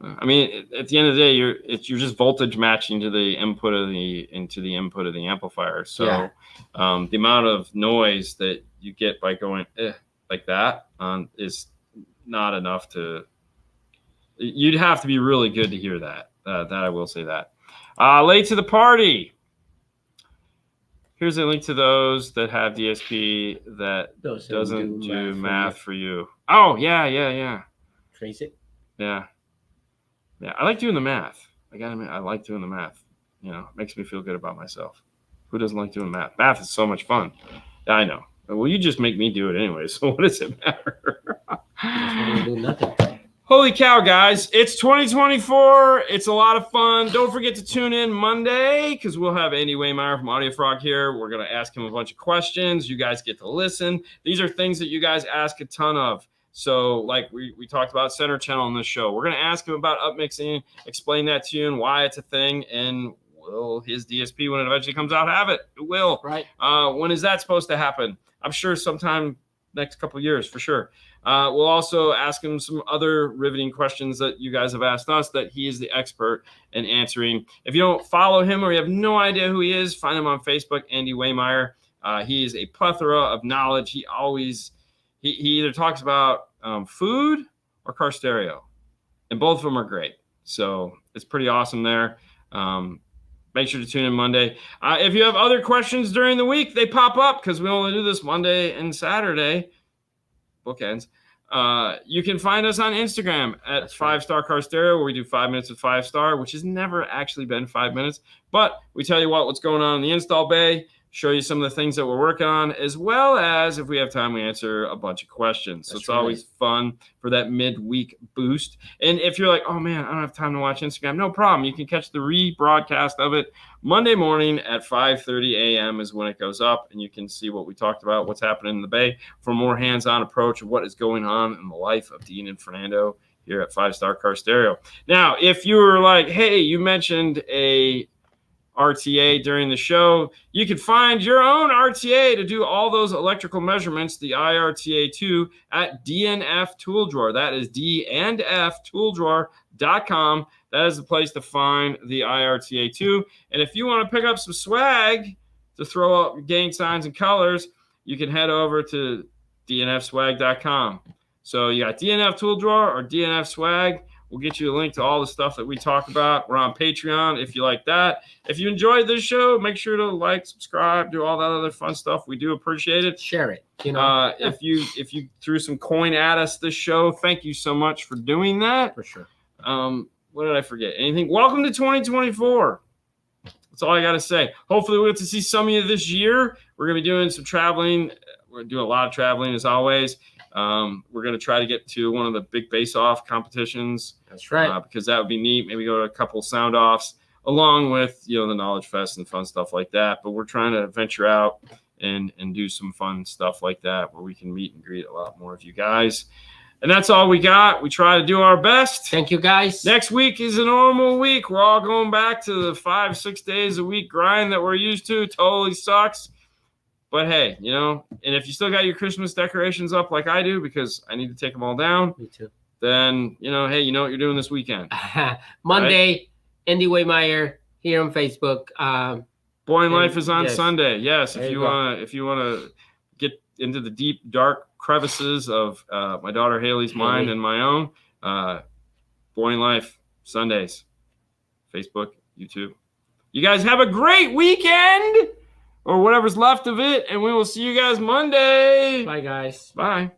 I mean, at the end of the day, you're just voltage matching to the input of the amplifier. So the amount of noise that you get by going like that is not enough to. You'd have to be really good to hear that. That I will say that. Late to the party. Here's a link to those that have DSP that doesn't do math for you. Oh, yeah. Trace it. Yeah, I like doing the math. I like doing the math. You know, it makes me feel good about myself. Who doesn't like doing math? Math is so much fun. Yeah, I know. Well, you just make me do it anyway, so what does it matter? Just do nothing. Holy cow, guys. It's 2024. It's a lot of fun. Don't forget to tune in Monday because we'll have Andy Waymeyer from Audio Frog here. We're going to ask him a bunch of questions. You guys get to listen. These are things that you guys ask a ton of. So like we talked about center channel on this show. We're going to ask him about upmixing, explain that to you and why it's a thing. And will his DSP, when it eventually comes out, have it? It will. Right. When is that supposed to happen? I'm sure sometime next couple of years for sure. We'll also ask him some other riveting questions that you guys have asked us that he is the expert in answering. If you don't follow him or you have no idea who he is, find him on Facebook, Andy Waymeyer. He is a plethora of knowledge. He either talks about food or car stereo, and both of them are great. So it's pretty awesome there. Make sure to tune in Monday. If you have other questions during the week, they pop up because we only do this Monday and Saturday, bookends. You can find us on Instagram at 5-Star Car Stereo, where we do 5 minutes of 5-star, which has never actually been 5 minutes. But we tell you what's going on in the install bay, show you some of the things that we're working on, as well as, if we have time, we answer a bunch of questions. So it's always fun for that midweek boost. And if you're like, oh, man, I don't have time to watch Instagram, no problem. You can catch the rebroadcast of it Monday morning at 5:30 a.m. is when it goes up, and you can see what we talked about, what's happening in the bay, for a more hands-on approach of what is going on in the life of Dean and Fernando here at 5-Star Car Stereo. Now, if you were like, hey, you mentioned a RTA during the show, you can find your own RTA to do all those electrical measurements, the IRTA2, at DNF Tool Drawer. That is DNFToolDrawer.com. That is the place to find the IRTA2. And if you want to pick up some swag to throw up gang signs and colors, you can head over to DNFSwag.com. So you got DNF Tool Drawer or DNF Swag. We'll get you a link to all the stuff that we talk about. We're on Patreon if you like that. If you enjoyed this show, make sure to like, subscribe, do all that other fun stuff. We do appreciate it. Share it. You know, if you threw some coin at us this show, thank you so much for doing that. For sure. What did I forget? Anything? Welcome to 2024. That's all I got to say. Hopefully we'll get to see some of you this year. We're going to be doing some traveling. We're going to do a lot of traveling as always. We're going to try to get to one of the big bass-off competitions. That's right. Because that would be neat. Maybe go to a couple sound-offs along with, the Knowledge Fest and fun stuff like that. But we're trying to venture out and do some fun stuff like that where we can meet and greet a lot more of you guys. And that's all we got. We try to do our best. Thank you, guys. Next week is a normal week. We're all going back to the 5-6 days a week grind that we're used to. Totally sucks. But hey, and if you still got your Christmas decorations up like I do, because I need to take them all down. Me too. Then, hey, you know what you're doing this weekend. Monday, right? Andy Waymeyer here on Facebook. Boy and Life is on Sunday. Yes, if you want to get into the deep, dark crevices of my daughter Haley's mind and my own, Boy and Life, Sundays. Facebook, YouTube. You guys have a great weekend, or whatever's left of it, and we will see you guys Monday. Bye, guys. Bye.